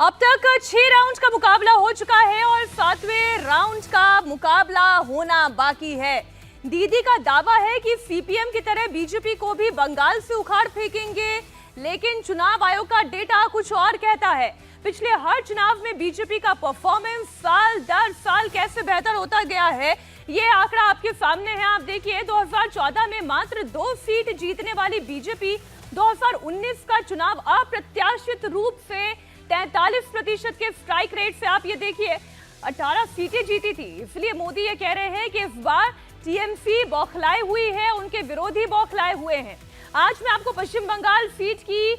अब तक 6 राउंड का मुकाबला हो चुका है और 7वें राउंड का मुकाबला होना बाकी है। दीदी का दावा है कि सीपीएम की तरह बीजेपी को भी बंगाल से उखाड़ फेंकेंगे, लेकिन चुनाव आयोग का डेटा कुछ और कहता है। पिछले हर चुनाव में बीजेपी का परफॉर्मेंस साल दर साल कैसे बेहतर होता गया है, ये आंकड़ा आपके सामने है। आप देखिए, 2014 में मात्र 2 सीट जीतने वाली बीजेपी 2019 का चुनाव अप्रत्याशित रूप से 43% के स्ट्राइक रेट से, आप ये देखिए, 18 सीटें जीती थी। इसलिए मोदी ये कह रहे हैं कि इस बार टीएमसी बौखलाई हुई है, उनके विरोधी बौखलाए हुए हैं। आज मैं आपको पश्चिम बंगाल सीट की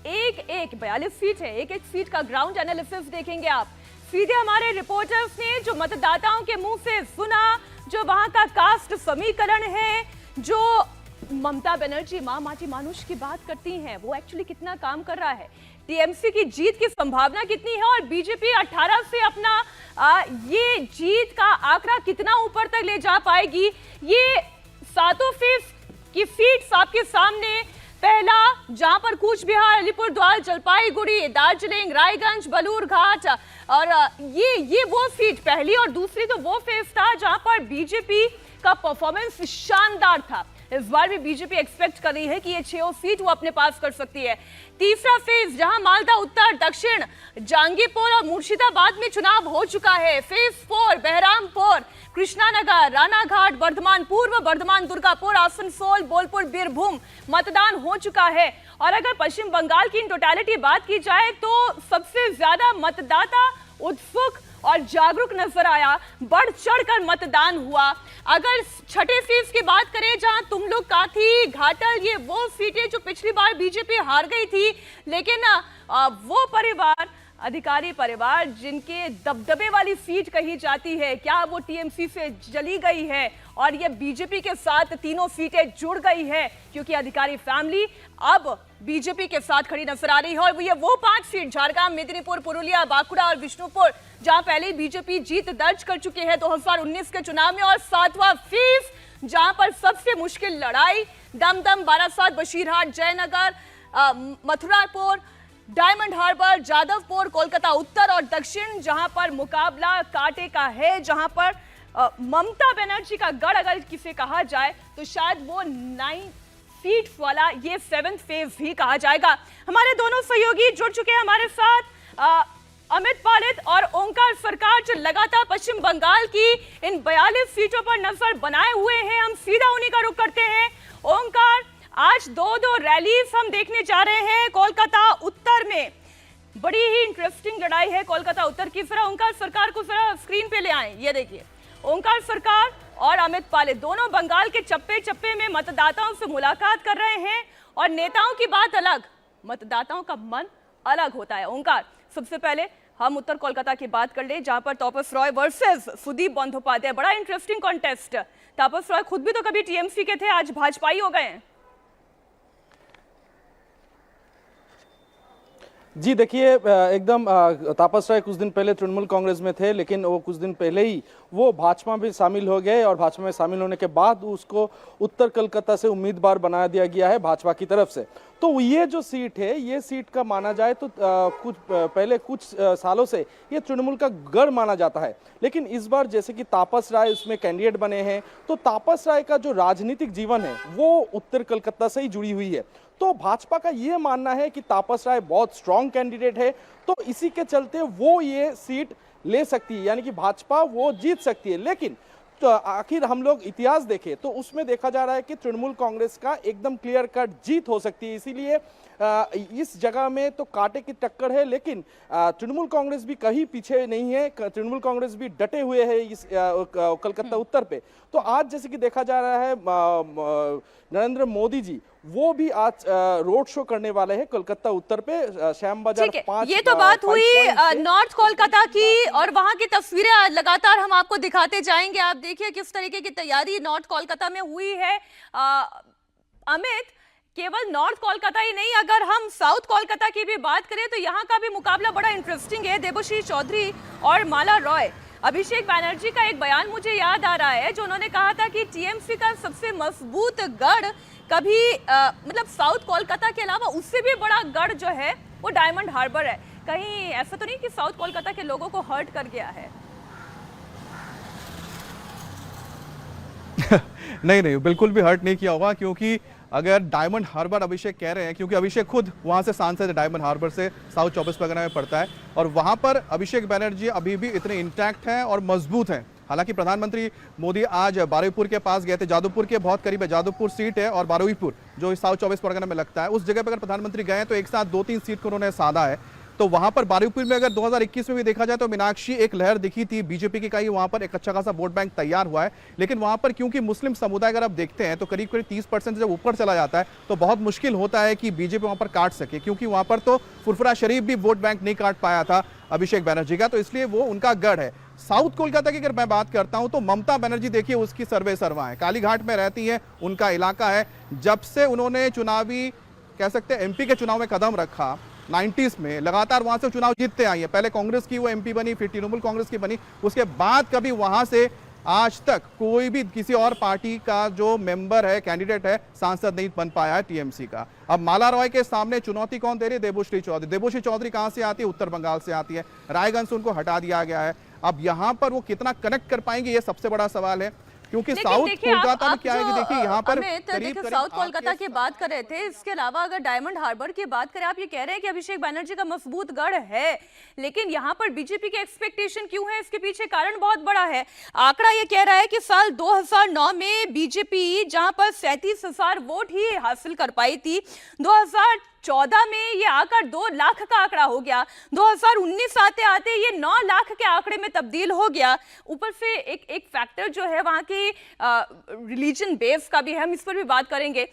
एक 42 सीट है, एक सीट का ग्राउंड एनालिसिस देखेंगे आप। सीधे हमारे रिपोर्टर्स ने जो मतदाताओं के मुंह से सुना, जो वहां का कास्ट समीकरण है, जो ममता बनर्जी मां माटी मानुष की बात करती हैं, वो एक्चुअली कितना काम कर रहा है, टीएमसी की जीत की संभावना कितनी है और बीजेपी 18 से अपना ये जीत का आंकड़ा कितना ऊपर तक ले जा पाएगी, ये सातों फेस की सीट्स आपके सामने। पहला, जहां पर कूच बिहार, अलीपुरद्वार, जलपाईगुड़ी, दार्जिलिंग, रायगंज, बलूरघाट, और ये वो सीट पहली और दूसरी तो वो फेस था जहां पर बीजेपी का परफॉर्मेंस शानदार था। इस बार भी बीजेपी एक्सपेक्ट कर रही है कि ये 6 सीट वो अपने पास कर सकती है। तीसरा फेज, जहां मालदा उत्तर, दक्षिण, जहांगीरपुर और मुर्शिदाबाद में चुनाव हो चुका है। फेज 4, बहरामपुर, कृष्णानगर, रानाघाट, बर्धमान पूर्व, बर्धमान दुर्गापुर, आसनसोल, बोलपुर, बीरभूम मतदान हो चुका है। और अगर पश्चिम बंगाल की इन टोटलिटी बात की जाए तो सबसे ज्यादा मतदाता उत्सुक और जागरूक नजर आया, बढ़ चढ़कर मतदान हुआ। अगर छठे फेज की बात करें, जहां तुमलुक, काथी, घाटल, ये वो सीटें जो पिछली बार बीजेपी हार गई थी, लेकिन वो परिवार, अधिकारी परिवार जिनके दबदबे वाली सीट कही जाती है, क्या वो टीएमसी से चली गई है और ये बीजेपी के साथ तीनों सीटें जुड़ गई है, क्योंकि अधिकारी फैमिली अब बीजेपी के साथ खड़ी नजर आ रही है। और ये वो 5 सीट, झारग्राम, मेदिनीपुर, पुरुलिया, बांकुड़ा और विष्णुपुर, जहां पहले बीजेपी जीत दर्ज कर चुकी है 2019 के चुनाव में। और 7वां फेज, जहां पर सबसे मुश्किल लड़ाई, दमदम, बारासात, बशीरहाट, जयनगर, मथुरापुर, डायमंड हार्बर, जादवपुर, कोलकाता उत्तर और दक्षिण, जहां पर मुकाबला कांटे का है, जहां पर ममता बनर्जी का गढ़ अगर किसे कहा जाए तो शायद वो 9 सीट वाला ये 7th फेज ही कहा जाएगा। हमारे दोनों सहयोगी जुड़ चुके हैं हमारे साथ, अमित पालित और ओंकार सरकार, जो लगातार पश्चिम बंगाल की इन 42 सीटों पर नजर बनाए हुए हैं। हम सीधा उन्हीं का रुख करते हैं। ओंकार, आज 2 रैलीज हम देखने जा रहे हैं कोलकाता उत्तर में। बड़ी ही इंटरेस्टिंग लड़ाई है कोलकाता उत्तर की। जरा ओंकार सरकार को जरा स्क्रीन पे ले आए। ये देखिए, ओंकार सरकार और अमित पाले दोनों बंगाल के चप्पे चप्पे में मतदाताओं से मुलाकात कर रहे हैं। और नेताओं की बात अलग, मतदाताओं का मन अलग होता है। ओंकार, सबसे पहले हम उत्तर कोलकाता की बात कर ले, जहां पर तापस रॉय वर्सेस सुदीप बंदोपाध्याय, बड़ा इंटरेस्टिंग कॉन्टेस्ट। तापस रॉय खुद भी तो कभी टीएमसी के थे, आज भाजपाई हो गए हैं। जी देखिए, एकदम तापस राय कुछ दिन पहले तृणमूल कांग्रेस में थे, लेकिन वो कुछ दिन पहले ही वो भाजपा में शामिल हो गए और भाजपा में शामिल होने के बाद उसको उत्तर कोलकाता से उम्मीदवार बना दिया गया है भाजपा की तरफ से। तो ये जो सीट है, ये सीट का माना जाए तो कुछ सालों से ये तृणमूल का गढ़ माना जाता है। लेकिन इस बार जैसे कि तापस राय उसमें कैंडिडेट बने हैं, तो तापस राय का जो राजनीतिक जीवन है वो उत्तर कोलकाता से ही जुड़ी हुई है। तो भाजपा का ये मानना है कि तापस राय बहुत स्ट्रांग कैंडिडेट है, तो इसी के चलते वो ये सीट ले सकती है, यानी कि भाजपा वो जीत सकती है। लेकिन तो आखिर हम लोग इतिहास देखें तो उसमें देखा जा रहा है कि तृणमूल कांग्रेस का एकदम क्लियर कट जीत हो सकती है। इसीलिए इस जगह में तो कांटे की टक्कर है, लेकिन तृणमूल कांग्रेस भी कहीं पीछे नहीं है। तृणमूल कांग्रेस भी डटे हुए है इस कोलकाता उत्तर पे। तो आज जैसे कि देखा जा रहा है, नरेंद्र मोदी जी वो भी आज रोड शो करने वाले हैं कोलकाता उत्तर पे, श्याम बाजार 5। ये तो बात हुई नॉर्थ कोलकाता की, और वहां की तस्वीरें लगातार हम आपको दिखाते जाएंगे। आप देखिए किस तरीके की तैयारी नॉर्थ कोलकाता में हुई है। अमित, केवल नॉर्थ कोलकाता ही नहीं, अगर हम साउथ कोलकाता की भी बात करें तो यहाँ का भी मुकाबला बड़ा इंटरेस्टिंग है। देबोश्री चौधरी और माला रॉय। अभिषेक बैनर्जी का एक बयान मुझे याद आ रहा है, जो उन्होंने कहा था कि टीएमसी का सबसे मजबूत गढ़ कभी मतलब साउथ कोलकाता के अलावा उससे भी बड़ा गढ़ जो है वो डायमंड हार्बर है। कहीं ऐसा तो नहीं कि साउथ कोलकाता के लोगों को हर्ट कर गया है? नहीं नहीं, बिल्कुल भी हर्ट नहीं किया होगा, क्योंकि अगर डायमंड हार्बर अभिषेक कह रहे हैं, क्योंकि अभिषेक खुद वहां से सांसद है, डायमंड हार्बर से साउथ 24 परगना में पड़ता है, और वहां पर अभिषेक बनर्जी अभी भी इतने इंटैक्ट हैं और मजबूत हैं। हालांकि प्रधानमंत्री मोदी आज बारुईपुर के पास गए थे, जादवपुर के बहुत करीब है, जादवपुर सीट है और बारुईपुर जो साउथ 24 परगना में लगता है, उस जगह पर अगर प्रधानमंत्री गए तो एक साथ 2-3 सीट को उन्होंने साधा है। तो वहां पर बारुईपुर में अगर 2021 में भी देखा जाए तो मीनाक्षी एक लहर दिखी थी बीजेपी की, कहीं वहां पर एक अच्छा खासा वोट बैंक तैयार हुआ है, लेकिन वहां पर क्योंकि मुस्लिम समुदाय अगर आप देखते हैं तो करीब करीब 30% से जब ऊपर चला जाता है तो बहुत मुश्किल होता है कि बीजेपी वहां पर काट सके, क्योंकि वहां पर तो फुरफुरा शरीफ भी वोट बैंक नहीं काट पाया था अभिषेक बनर्जी का, तो इसलिए वो उनका गढ़ है। साउथ कोलकाता की अगर मैं बात करता हूं तो ममता बनर्जी देखिए उसकी सर्वे सर्वा है, कालीघाट में रहती है, उनका इलाका है। जब से उन्होंने चुनावी कह सकते हैं एमपी के चुनाव में कदम रखा 90s में, लगातार वहां से चुनाव जीतते आई है। पहले कांग्रेस की वो एमपी बनी, फिर तृणमूल कांग्रेस की बनी, उसके बाद कभी वहां से आज तक कोई भी किसी और पार्टी का जो मेंबर है, कैंडिडेट है, सांसद नहीं बन पाया है टीएमसी का। अब माला रॉय के सामने चुनौती कौन दे रही है? देबोश्री चौधरी। देबोश्री चौधरी कहां से आती है? उत्तर बंगाल से आती है, रायगंज से उनको हटा दिया गया है। अब यहां पर वो कितना कनेक्ट कर पाएंगे, ये सबसे बड़ा सवाल है, क्योंकि साउथ कोलकाता में क्या है कि देखिए यहाँ पर देखिए साउथ कोलकाता की बात कर रहे थे, इसके अलावा अगर डायमंड हार्बर की बात करें, आप ये कह रहे हैं कि अभिषेक बनर्जी का मजबूत गढ़ है, लेकिन यहाँ पर बीजेपी के एक्सपेक्टेशन क्यों है? इसके पीछे कारण बहुत बड़ा है। आंकड़ा ये कह रहा है कि साल 2009 में बीजेपी जहां पर 37,000 वोट ही हासिल कर पाई थी, 2014 में ये आकर 2 लाख का आंकड़ा हो गया, 2019 आते आते ये 9 लाख के आंकड़े में तब्दील हो गया। ऊपर से एक फैक्टर जो है वहां की रिलीजन बेस का भी है, हम इस पर भी बात करेंगे।